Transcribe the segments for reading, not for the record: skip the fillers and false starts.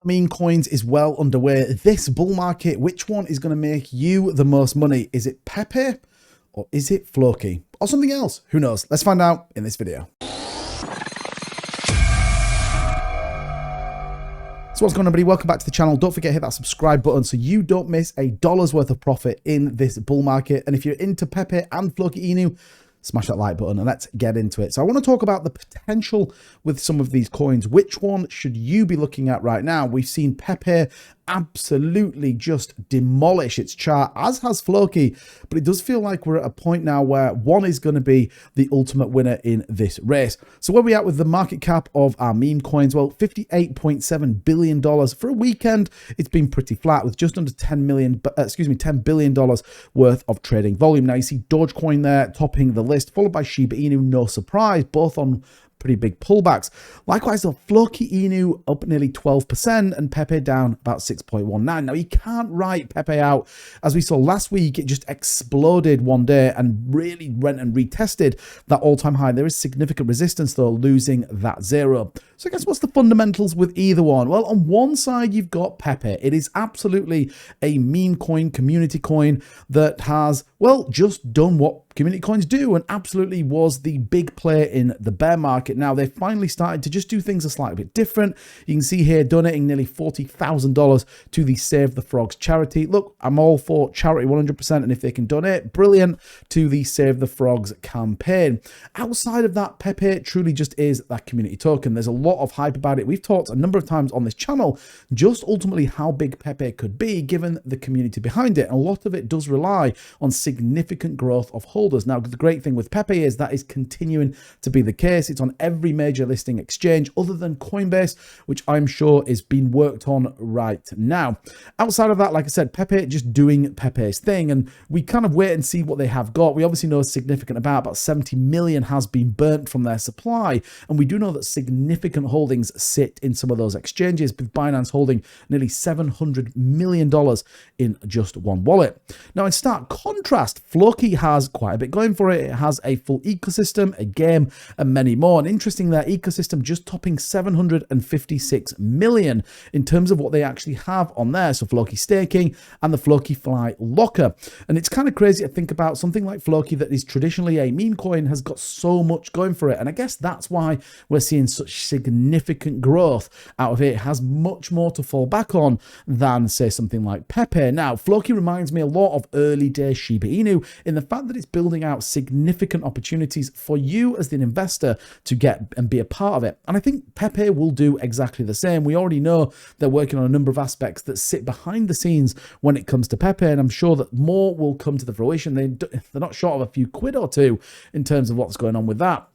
Meme coins is well underway. This bull market, which one is going to make you the most money? Is it Pepe or is it Floki or something else? Who knows? Let's find out in this video. So what's going on, everybody? Welcome back to the channel. Don't forget to hit that subscribe button so you don't miss a dollar's worth of profit in this bull market. And if you're into Pepe and Floki Inu, smash that like button and let's get into it. So I want to talk about the potential with some of these coins. Which one should you be looking at right now? We've seen Pepe absolutely just demolish its chart, as has Floki, but it does feel like we're at a point now where one is going to be the ultimate winner in this race. So where are we at with the market cap of our meme coins? Well, $58.7 billion for a weekend. It's been pretty flat with just under $10 billion worth of trading volume. Now you see Dogecoin there topping the list, followed by Shiba Inu, no surprise, both on pretty big pullbacks. Likewise, though, Floki Inu up nearly 12% and Pepe down about 6.19. Now, you can't write Pepe out. As we saw last week, it just exploded one day and really went and retested that all-time high. There is significant resistance, though, losing that zero. So I guess what's the fundamentals with either one? Well, on one side, you've got Pepe. It is absolutely a meme coin, community coin that has, well, just done what community coins do and absolutely was the big player in the bear market. Now they've finally started to just do things a slightly bit different. You can see here donating nearly $40,000 to the Save the Frogs charity. Look, I'm all for charity 100%, and if they can donate, brilliant, to the Save the Frogs campaign. Outside of that, Pepe truly just is that community token. There's a lot of hype about it. We've talked a number of times on this channel just ultimately how big Pepe could be given the community behind it. And a lot of it does rely on significant growth of holders. Now, the great thing with Pepe is that is continuing to be the case. It's on every major listing exchange other than Coinbase, which I'm sure is being worked on right now. Outside of that, like I said, Pepe just doing Pepe's thing, and we kind of wait and see what they have got. We obviously know a significant about 70 million has been burnt from their supply, and we do know that significant holdings sit in some of those exchanges, with Binance holding nearly $700 million in just one wallet. Now, in stark contrast, Floki has quite a bit going for it. It has a full ecosystem, a game, and many more. And interesting, their ecosystem just topping 756 million in terms of what they actually have on there. So Floki staking and the Floki Fly locker. And it's kind of crazy to think about something like Floki that is traditionally a meme coin has got so much going for it. And I guess that's why we're seeing such significant growth out of it. It has much more to fall back on than, say, something like Pepe. Now, Floki reminds me a lot of early day Shiba Inu in the fact that it's building out significant opportunities for you as an investor to get and be a part of it. And I think Pepe will do exactly the same. We already know they're working on a number of aspects that sit behind the scenes when it comes to Pepe, and I'm sure that more will come to the fruition. They're not short of a few quid or two in terms of what's going on with that.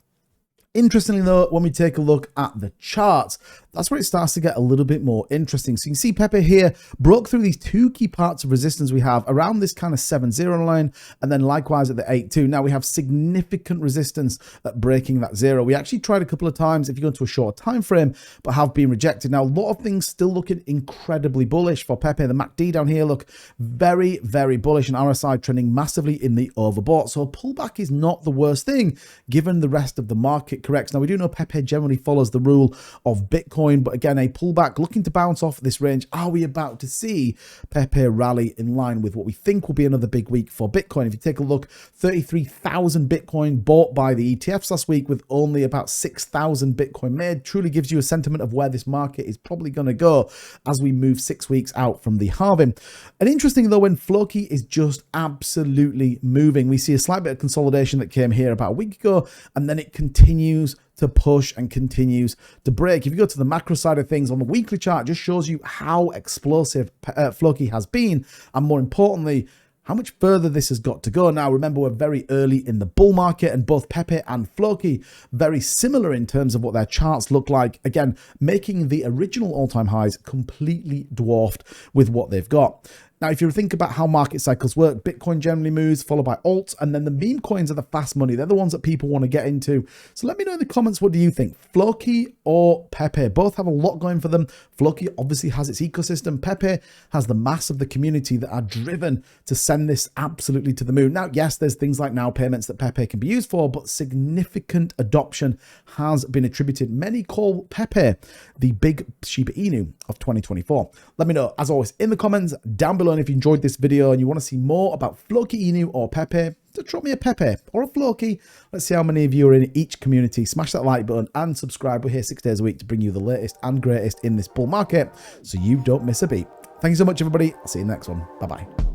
Interestingly, though, when we take a look at the charts, that's where it starts to get a little bit more interesting. So you can see Pepe here broke through these two key parts of resistance we have around this kind of 7-0 line, and then likewise at the 8-2. Now we have significant resistance at breaking that zero. We actually tried a couple of times if you go into a short time frame, but have been rejected. Now a lot of things still looking incredibly bullish for Pepe. The MACD down here look very, very bullish, and RSI trending massively in the overbought. So a pullback is not the worst thing given the rest of the market corrects. Now we do know Pepe generally follows the rule of Bitcoin, but again, a pullback looking to bounce off this range. Are we about to see Pepe rally in line with what we think will be another big week for Bitcoin? If you take a look, 33,000 Bitcoin bought by the ETFs last week with only about 6,000 Bitcoin made truly gives you a sentiment of where this market is probably going to go as we move 6 weeks out from the halving. And interesting though, when Floki is just absolutely moving, we see a slight bit of consolidation that came here about a week ago, and then it continues to push and continues to break. If you go to the macro side of things on the weekly chart, it just shows you how explosive Floki has been, and more importantly, how much further this has got to go. Now, remember, we're very early in the bull market, and both Pepe and Floki very similar in terms of what their charts look like. Again, making the original all-time highs completely dwarfed with what they've got. Now, if you think about how market cycles work, Bitcoin generally moves, followed by alts, and then the meme coins are the fast money. They're the ones that people want to get into. So let me know in the comments, what do you think? Floki or Pepe? Both have a lot going for them. Floki obviously has its ecosystem. Pepe has the mass of the community that are driven to send this absolutely to the moon. Now, yes, there's things like now payments that Pepe can be used for, but significant adoption has been attributed. Many call Pepe the big Shiba Inu of 2024. Let me know, as always, in the comments down below. And if you enjoyed this video and you want to see more about Floki Inu or Pepe, just drop me a Pepe or a Floki. Let's see how many of you are in each community. Smash that like button and subscribe. We're here 6 days a week to bring you the latest and greatest in this bull market so you don't miss a beat. Thank you so much, everybody. I'll see you in the next one. Bye-bye.